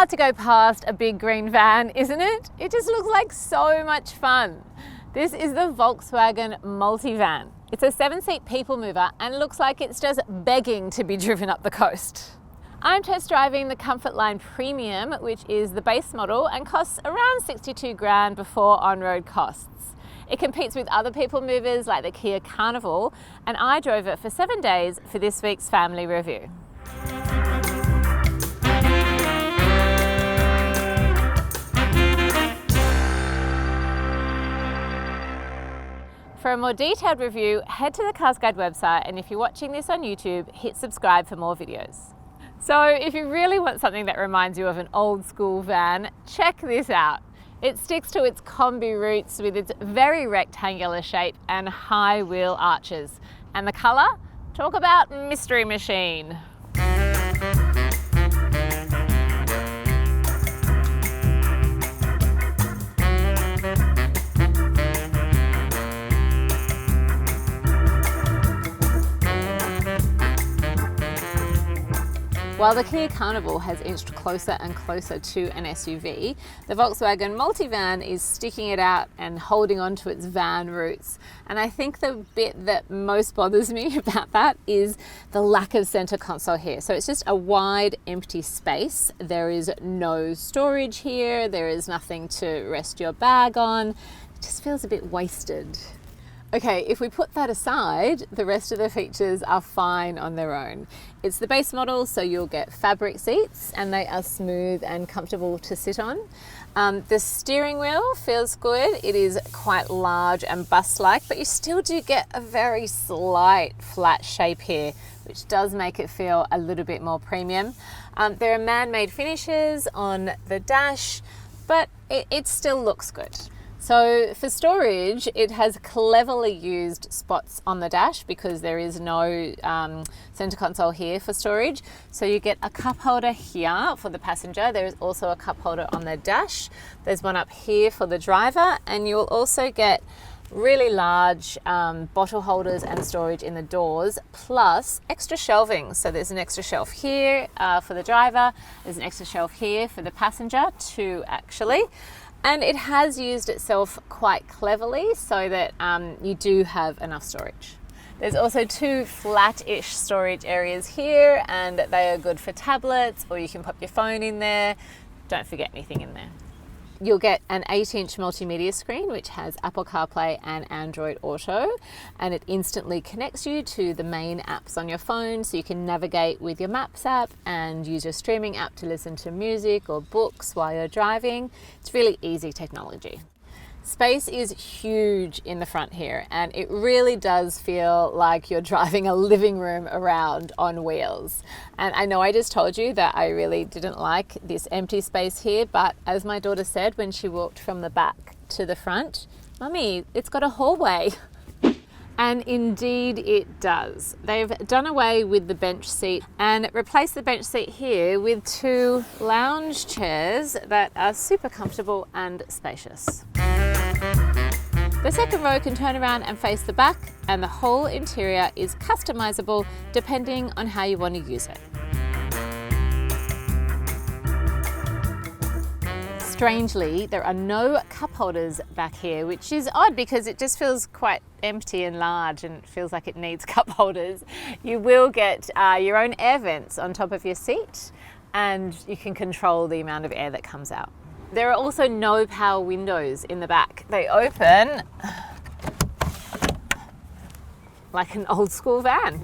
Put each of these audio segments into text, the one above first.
hard to go past a big green van, isn't it? It just looks like so much fun. This is the Volkswagen Multivan. It's a 7-seat people mover and looks like it's just begging to be driven up the coast. I'm test driving the Comfortline Premium, which is the base model and costs around 62 grand before on-road costs. It competes with other people movers like the Kia Carnival, and I drove it for 7 days for this week's family review. For a more detailed review, head to the CarsGuide website, and if you're watching this on YouTube, hit subscribe for more videos. So if you really want something that reminds you of an old school van, check this out. It sticks to its Kombi roots with its very rectangular shape and high wheel arches. And the colour? Talk about mystery machine. While the Kia Carnival has inched closer and closer to an SUV, the Volkswagen Multivan is sticking it out and holding on to its van roots. And I think the bit that most bothers me about that is the lack of center console here. So it's just a wide, empty space. There is no storage here. There is nothing to rest your bag on. It just feels a bit wasted. Okay, if we put that aside, the rest of the features are fine on their own. It's the base model, so you'll get fabric seats and they are smooth and comfortable to sit on. The steering wheel feels good. It is quite large and bus-like, but you still do get a very slight flat shape here, which does make it feel a little bit more premium. There are man-made finishes on the dash, but it still looks good. So for storage, it has cleverly used spots on the dash because there is no center console here for storage. So you get a cup holder here for the passenger. There is also a cup holder on the dash. There's one up here for the driver, and you'll also get really large bottle holders and storage in the doors, plus extra shelving. So there's an extra shelf here for the driver. There's an extra shelf here for the passenger, too, actually. And it has used itself quite cleverly so that you do have enough storage. There's also 2 flat-ish storage areas here, and they are good for tablets, or you can pop your phone in there. Don't forget anything in there. You'll get an 8-inch multimedia screen which has Apple CarPlay and Android Auto, and it instantly connects you to the main apps on your phone, so you can navigate with your Maps app and use your streaming app to listen to music or books while you're driving. It's really easy technology. Space is huge in the front here, and it really does feel like you're driving a living room around on wheels. And I know I just told you that I really didn't like this empty space here, but as my daughter said when she walked from the back to the front, "Mummy, it's got a hallway." And indeed it does. They've done away with the bench seat and replaced the bench seat here with 2 lounge chairs that are super comfortable and spacious. The second row can turn around and face the back, and the whole interior is customizable depending on how you want to use it. Strangely, there are no cup holders back here, which is odd because it just feels quite empty and large and it feels like it needs cup holders. You will get your own air vents on top of your seat, and you can control the amount of air that comes out. There are also no power windows in the back. They open like an old school van.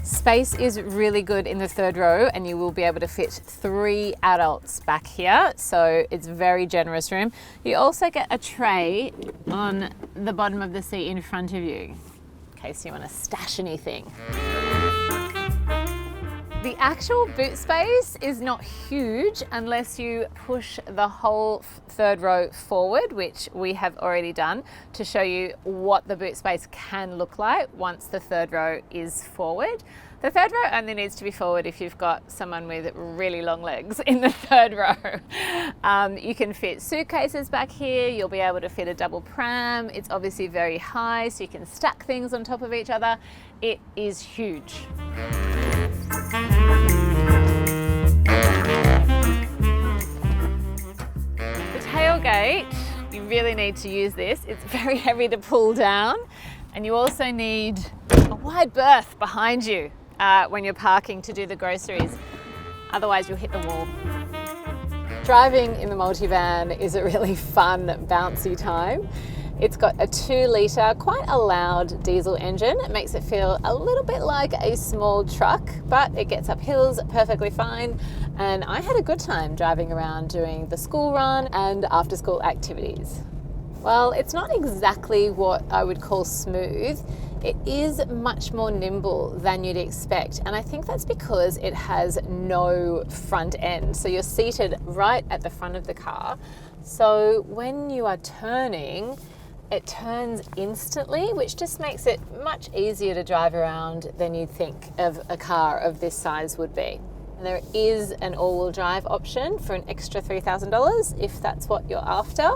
Space is really good in the third row, and you will be able to fit 3 adults back here, so it's very generous room. You also get a tray on the bottom of the seat in front of you, in case you want to stash anything. The actual boot space is not huge unless you push the whole third row forward, which we have already done to show you what the boot space can look like once the third row is forward. The third row only needs to be forward if you've got someone with really long legs in the third row. You can fit suitcases back here. You'll be able to fit a double pram. It's obviously very high, so you can stack things on top of each other. It is huge. really need to use this. It's very heavy to pull down, and you also need a wide berth behind you when you're parking to do the groceries. Otherwise you'll hit the wall. Driving in the Multivan is a really fun, bouncy time. It's got a 2-litre, quite a loud diesel engine. It makes it feel a little bit like a small truck, but it gets up hills perfectly fine. And I had a good time driving around doing the school run and after school activities. Well, it's not exactly what I would call smooth. It is much more nimble than you'd expect, and I think that's because it has no front end. So you're seated right at the front of the car. So when you are turning, it turns instantly, which just makes it much easier to drive around than you'd think of a car of this size would be. And there is an all-wheel drive option for an extra $3,000 if that's what you're after.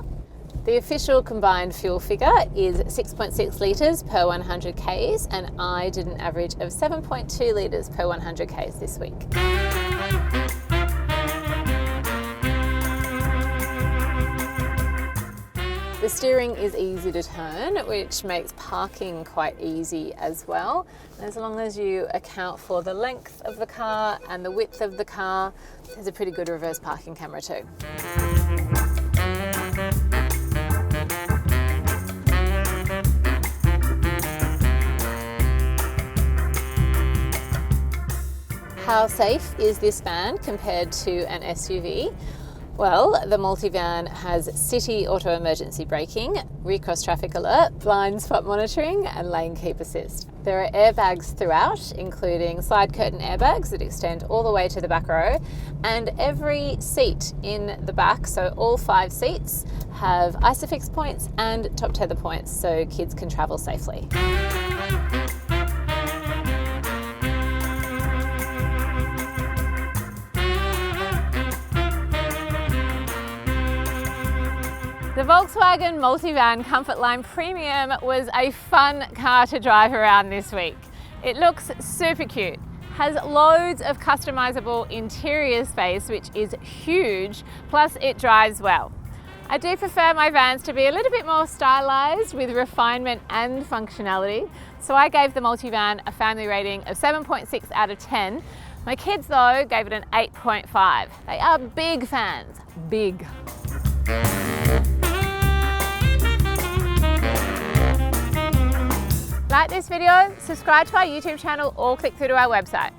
The official combined fuel figure is 6.6 litres per 100 Ks, and I did an average of 7.2 litres per 100 Ks this week. The steering is easy to turn, which makes parking quite easy as well. And as long as you account for the length of the car and the width of the car, there's a pretty good reverse parking camera too. How safe is this van compared to an SUV? Well, the Multivan has city auto emergency braking, rear cross traffic alert, blind spot monitoring, and lane keep assist. There are airbags throughout, including slide curtain airbags that extend all the way to the back row, and every seat in the back, so all 5 seats, have ISOFIX points and top tether points so kids can travel safely. The Volkswagen Multivan Comfortline Premium was a fun car to drive around this week. It looks super cute, has loads of customizable interior space, which is huge, plus it drives well. I do prefer my vans to be a little bit more stylized with refinement and functionality, so I gave the Multivan a family rating of 7.6 out of 10. My kids though gave it an 8.5. They are big fans, big. Like this video, subscribe to our YouTube channel or click through to our website.